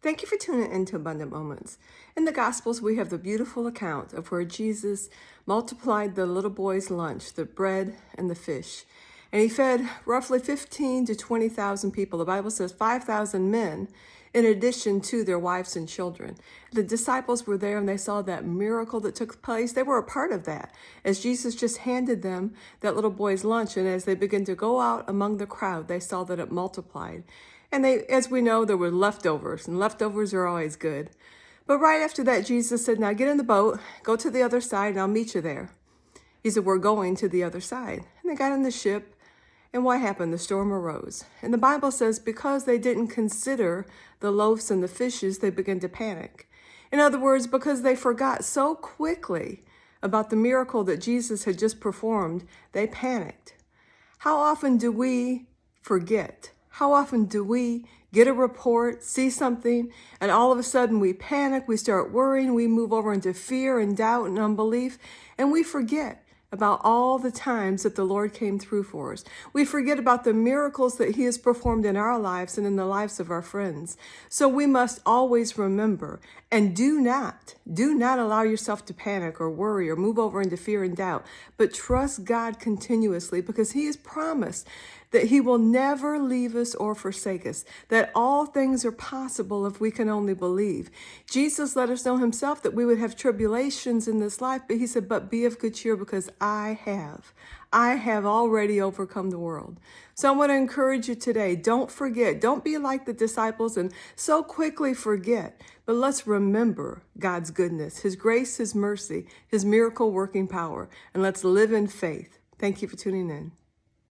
Thank you for tuning into Abundant Moments. In the Gospels, we have the beautiful account of where Jesus multiplied the little boy's lunch, the bread and the fish. And he fed roughly 15 to 20,000 people. The Bible says 5,000 men, in addition to their wives and children. The disciples were there and they saw that miracle that took place. They were a part of that as Jesus just handed them that little boy's lunch. And as they began to go out among the crowd, they saw that it multiplied. And as we know, there were leftovers, and leftovers are always good. But right after that, Jesus said, now get in the boat, go to the other side, and I'll meet you there. He said, we're going to the other side. And they got in the ship, and what happened? The storm arose. And the Bible says because they didn't consider the loaves and the fishes, they began to panic. In other words, because they forgot so quickly about the miracle that Jesus had just performed, they panicked. How often do we forget? How often do we get a report, see something, and all of a sudden we panic, we start worrying, we move over into fear and doubt and unbelief, and we forget about all the times that the Lord came through for us. We forget about the miracles that He has performed in our lives and in the lives of our friends. So we must always remember, and do not allow yourself to panic or worry or move over into fear and doubt, but trust God continuously because He has promised that He will never leave us or forsake us, that all things are possible if we can only believe. Jesus let us know Himself that we would have tribulations in this life, but He said, but be of good cheer because I have already overcome the world. So I want to encourage you today, don't forget, don't be like the disciples and so quickly forget, but let's remember God's goodness, His grace, His mercy, His miracle working power, and let's live in faith. Thank you for tuning in.